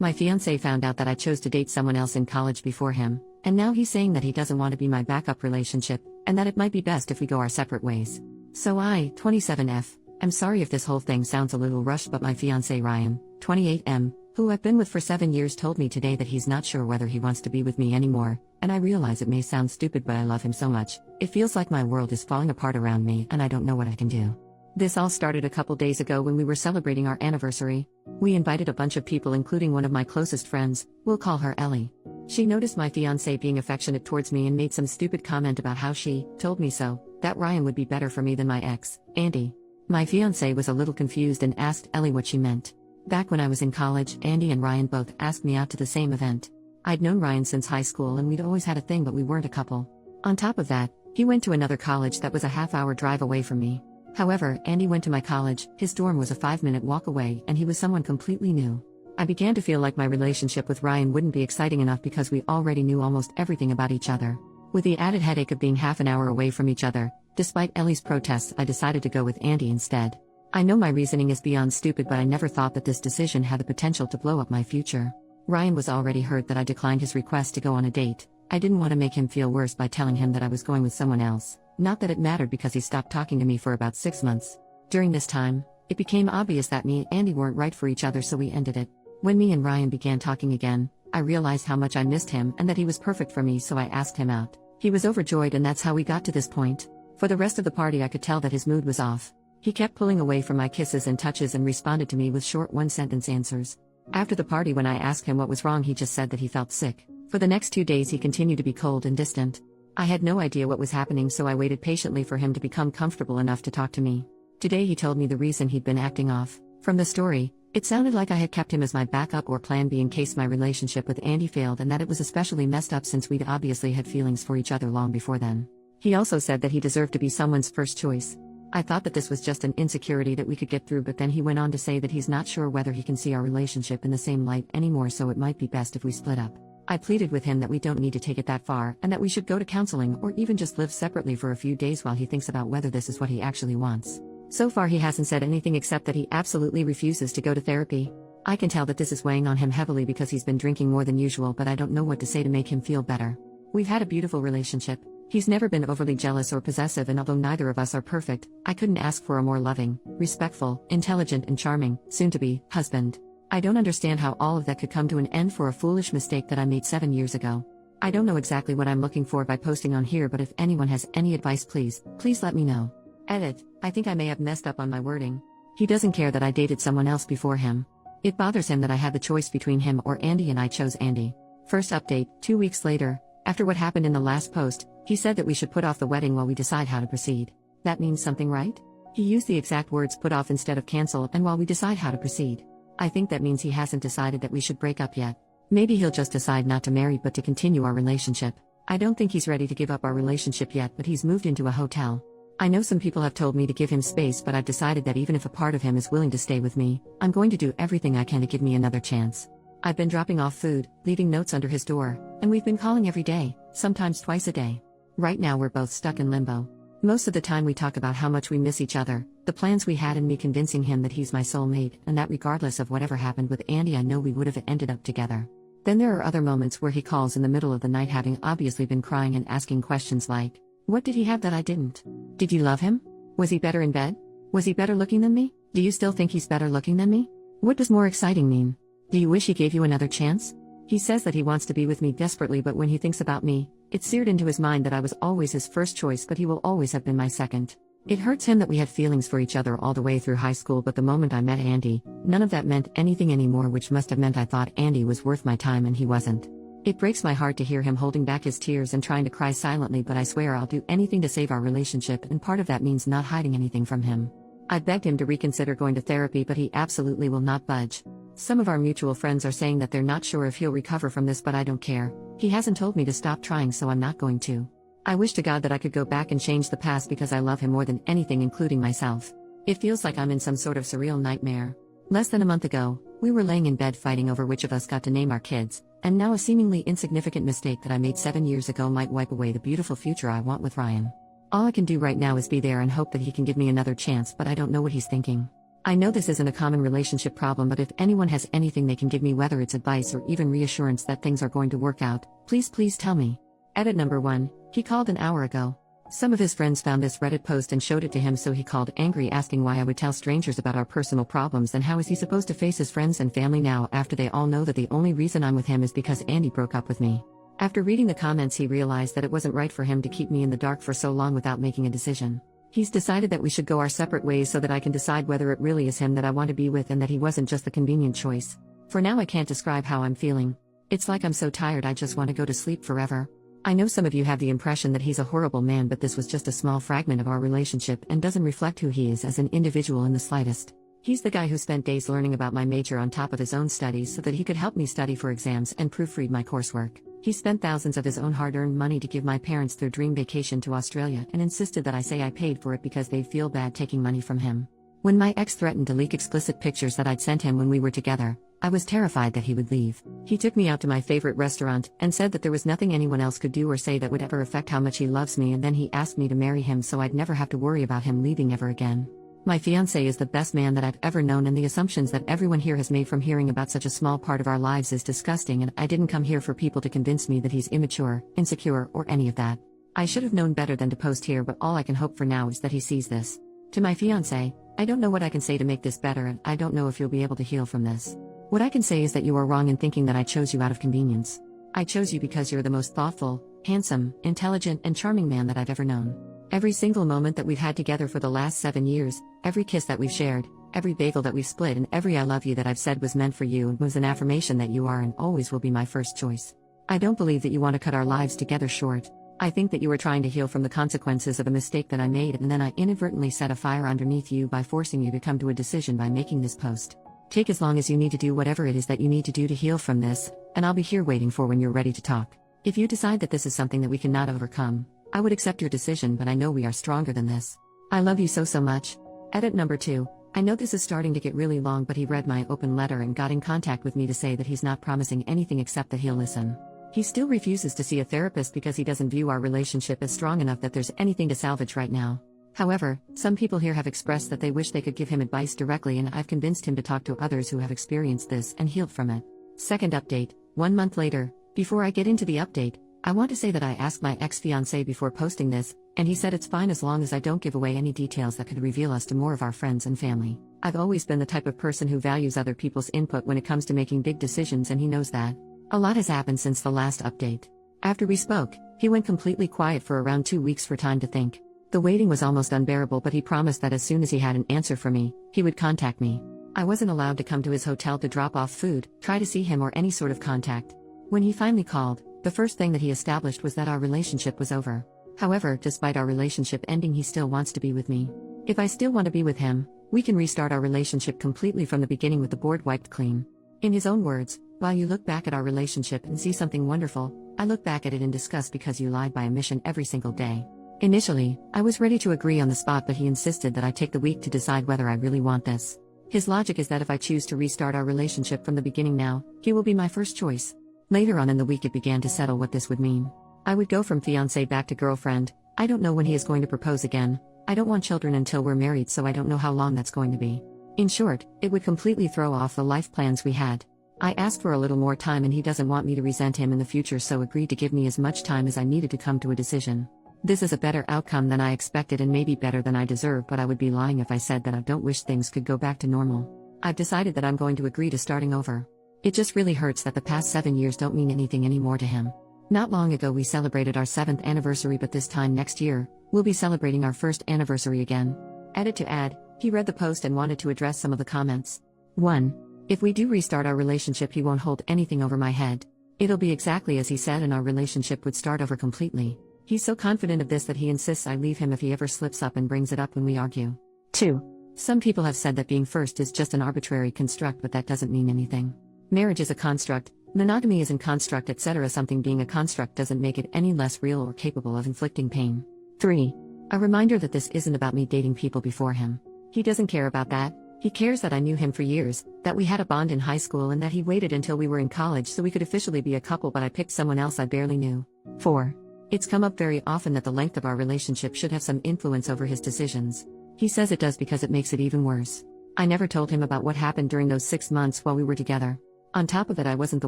My fiance found out that I chose to date someone else in college before him, and now he's saying that he doesn't want to be my backup relationship, and that it might be best if we go our separate ways. So I, 27F, am sorry if this whole thing sounds a little rushed, but my fiance Ryan, 28M, who I've been with for 7 years, told me today that he's not sure whether he wants to be with me anymore, and I realize it may sound stupid, but I love him so much. It feels like my world is falling apart around me and I don't know what I can do. This all started a couple days ago when we were celebrating our anniversary. We invited a bunch of people, including one of my closest friends, we'll call her Ellie. She noticed my fiancé being affectionate towards me and made some stupid comment about how she told me so, that Ryan would be better for me than my ex, Andy. My fiancé was a little confused and asked Ellie what she meant. Back when I was in college, Andy and Ryan both asked me out to the same event. I'd known Ryan since high school and we'd always had a thing, but we weren't a couple. On top of that, he went to another college that was a half-hour drive away from me. However, Andy went to my college, his dorm was a 5-minute walk away, and he was someone completely new. I began to feel like my relationship with Ryan wouldn't be exciting enough because we already knew almost everything about each other. With the added headache of being half an hour away from each other, despite Ellie's protests, I decided to go with Andy instead. I know my reasoning is beyond stupid, but I never thought that this decision had the potential to blow up my future. Ryan was already hurt that I declined his request to go on a date. I didn't want to make him feel worse by telling him that I was going with someone else. Not that it mattered because he stopped talking to me for about 6 months. During this time, it became obvious that me and Andy weren't right for each other, so we ended it. When me and Ryan began talking again, I realized how much I missed him and that he was perfect for me, so I asked him out. He was overjoyed, and that's how we got to this point. For the rest of the party, I could tell that his mood was off. He kept pulling away from my kisses and touches and responded to me with short one-sentence answers. After the party, when I asked him what was wrong, he just said that he felt sick. For the next 2 days he continued to be cold and distant. I had no idea what was happening, so I waited patiently for him to become comfortable enough to talk to me. Today he told me the reason he'd been acting off. From the story, it sounded like I had kept him as my backup or plan B in case my relationship with Andy failed, and that it was especially messed up since we'd obviously had feelings for each other long before then. He also said that he deserved to be someone's first choice. I thought that this was just an insecurity that we could get through, but then he went on to say that he's not sure whether he can see our relationship in the same light anymore, so it might be best if we split up. I pleaded with him that we don't need to take it that far, and that we should go to counseling or even just live separately for a few days while he thinks about whether this is what he actually wants. So far he hasn't said anything except that he absolutely refuses to go to therapy. I can tell that this is weighing on him heavily because he's been drinking more than usual, but I don't know what to say to make him feel better. We've had a beautiful relationship. He's never been overly jealous or possessive, and although neither of us are perfect, I couldn't ask for a more loving, respectful, intelligent and charming, soon-to-be, husband. I don't understand how all of that could come to an end for a foolish mistake that I made 7 years ago. I don't know exactly what I'm looking for by posting on here, but if anyone has any advice, please let me know. Edit: I think I may have messed up on my wording. He doesn't care that I dated someone else before him. It bothers him that I had the choice between him or Andy, and I chose Andy. First update, 2 weeks later, after what happened in the last post, he said that we should put off the wedding while we decide how to proceed. That means something, right? He used the exact words put off instead of cancel, and while we decide how to proceed. I think that means he hasn't decided that we should break up yet. Maybe he'll just decide not to marry but to continue our relationship. I don't think he's ready to give up our relationship yet, but he's moved into a hotel. I know some people have told me to give him space, but I've decided that even if a part of him is willing to stay with me, I'm going to do everything I can to give me another chance. I've been dropping off food, leaving notes under his door, and we've been calling every day, sometimes twice a day. Right now we're both stuck in limbo. Most of the time we talk about how much we miss each other, the plans we had, and me convincing him that he's my soulmate, and that regardless of whatever happened with Andy, I know we would have ended up together. Then there are other moments where he calls in the middle of the night, having obviously been crying and asking questions like, what did he have that I didn't? Did you love him? Was he better in bed? Was he better looking than me? Do you still think he's better looking than me? What does more exciting mean? Do you wish he gave you another chance? He says that he wants to be with me desperately, but when he thinks about me, it's seared into his mind that I was always his first choice, but he will always have been my second. It hurts him that we had feelings for each other all the way through high school, but the moment I met Andy, none of that meant anything anymore, which must have meant I thought Andy was worth my time and he wasn't. It breaks my heart to hear him holding back his tears and trying to cry silently, but I swear I'll do anything to save our relationship, and part of that means not hiding anything from him. I begged him to reconsider going to therapy, but he absolutely will not budge. Some of our mutual friends are saying that they're not sure if he'll recover from this, but I don't care. He hasn't told me to stop trying, so I'm not going to. I wish to God that I could go back and change the past because I love him more than anything, including myself. It feels like I'm in some sort of surreal nightmare. Less than a month ago, we were laying in bed fighting over which of us got to name our kids, and now a seemingly insignificant mistake that I made 7 years ago might wipe away the beautiful future I want with Ryan. All I can do right now is be there and hope that he can give me another chance, but I don't know what he's thinking. I know this isn't a common relationship problem, but if anyone has anything they can give me, whether it's advice or even reassurance that things are going to work out, please tell me. Edit number 1. He called an hour ago. Some of his friends found this Reddit post and showed it to him, so he called angry, asking why I would tell strangers about our personal problems and how is he supposed to face his friends and family now after they all know that the only reason I'm with him is because Andy broke up with me. After reading the comments, he realized that it wasn't right for him to keep me in the dark for so long without making a decision. He's decided that we should go our separate ways so that I can decide whether it really is him that I want to be with and that he wasn't just the convenient choice. For now, I can't describe how I'm feeling. It's like I'm so tired I just want to go to sleep forever. I know some of you have the impression that he's a horrible man, but this was just a small fragment of our relationship and doesn't reflect who he is as an individual in the slightest. He's the guy who spent days learning about my major on top of his own studies so that he could help me study for exams and proofread my coursework. He spent thousands of his own hard-earned money to give my parents their dream vacation to Australia and insisted that I say I paid for it because they'd feel bad taking money from him. When my ex threatened to leak explicit pictures that I'd sent him when we were together, I was terrified that he would leave. He took me out to my favorite restaurant and said that there was nothing anyone else could do or say that would ever affect how much he loves me, and then he asked me to marry him so I'd never have to worry about him leaving ever again. My fiance is the best man that I've ever known, and the assumptions that everyone here has made from hearing about such a small part of our lives is disgusting, and I didn't come here for people to convince me that he's immature, insecure, or any of that. I should have known better than to post here, but all I can hope for now is that he sees this. To my fiance, I don't know what I can say to make this better, and I don't know if you'll be able to heal from this. What I can say is that you are wrong in thinking that I chose you out of convenience. I chose you because you're the most thoughtful, handsome, intelligent, and charming man that I've ever known. Every single moment that we've had together for the last 7 years, every kiss that we've shared, every bagel that we've split, and every I love you that I've said was meant for you and was an affirmation that you are and always will be my first choice. I don't believe that you want to cut our lives together short. I think that you were trying to heal from the consequences of a mistake that I made, and then I inadvertently set a fire underneath you by forcing you to come to a decision by making this post. Take as long as you need to do whatever it is that you need to do to heal from this, and I'll be here waiting for when you're ready to talk. If you decide that this is something that we cannot overcome, I would accept your decision, but I know we are stronger than this. I love you so much. Edit number 2. I know this is starting to get really long, but he read my open letter and got in contact with me to say that he's not promising anything except that he'll listen. He still refuses to see a therapist because he doesn't view our relationship as strong enough that there's anything to salvage right now. However, some people here have expressed that they wish they could give him advice directly, and I've convinced him to talk to others who have experienced this and healed from it. Second update, 1 month later. Before I get into the update, I want to say that I asked my ex-fiancé before posting this, and he said it's fine as long as I don't give away any details that could reveal us to more of our friends and family. I've always been the type of person who values other people's input when it comes to making big decisions, and he knows that. A lot has happened since the last update. After we spoke, he went completely quiet for around 2 weeks for time to think. The waiting was almost unbearable, but he promised that as soon as he had an answer for me, he would contact me. I wasn't allowed to come to his hotel to drop off food, try to see him, or any sort of contact. When he finally called, the first thing that he established was that our relationship was over. However, despite our relationship ending, he still wants to be with me. If I still want to be with him, we can restart our relationship completely from the beginning with the board wiped clean. In his own words, while you look back at our relationship and see something wonderful, I look back at it in disgust because you lied by omission every single day. Initially, I was ready to agree on the spot, but he insisted that I take the week to decide whether I really want this. His logic is that if I choose to restart our relationship from the beginning now, he will be my first choice. Later on in the week, it began to settle what this would mean. I would go from fiancé back to girlfriend. I don't know when he is going to propose again. I don't want children until we're married, so I don't know how long that's going to be. In short, it would completely throw off the life plans we had. I asked for a little more time, and he doesn't want me to resent him in the future, so agreed to give me as much time as I needed to come to a decision. This is a better outcome than I expected and maybe better than I deserve, but I would be lying if I said that I don't wish things could go back to normal. I've decided that I'm going to agree to starting over. It just really hurts that the past 7 years don't mean anything anymore to him. Not long ago we celebrated our 7th anniversary, but this time next year, we'll be celebrating our 1st anniversary again. Edit to add, he read the post and wanted to address some of the comments. 1. If we do restart our relationship, he won't hold anything over my head. It'll be exactly as he said, and our relationship would start over completely. He's so confident of this that he insists I leave him if he ever slips up and brings it up when we argue. 2. Some people have said that being first is just an arbitrary construct, but that doesn't mean anything. Marriage is a construct, monogamy is a construct, etc. Something being a construct doesn't make it any less real or capable of inflicting pain. 3. A reminder that this isn't about me dating people before him. He doesn't care about that. He cares that I knew him for years, that we had a bond in high school, and that he waited until we were in college so we could officially be a couple, but I picked someone else I barely knew. 4. It's come up very often that the length of our relationship should have some influence over his decisions. He says it does because it makes it even worse. I never told him about what happened during those 6 months while we were together. On top of it, I wasn't the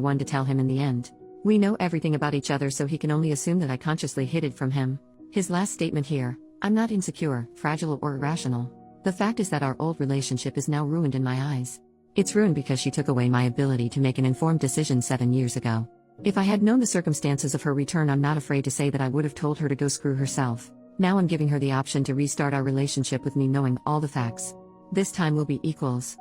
one to tell him in the end. We know everything about each other, so he can only assume that I consciously hid it from him. His last statement here: I'm not insecure, fragile, or irrational. The fact is that our old relationship is now ruined in my eyes. It's ruined because she took away my ability to make an informed decision 7 years ago. If I had known the circumstances of her return, I'm not afraid to say that I would have told her to go screw herself. Now I'm giving her the option to restart our relationship with me, knowing all the facts. This time will be equals.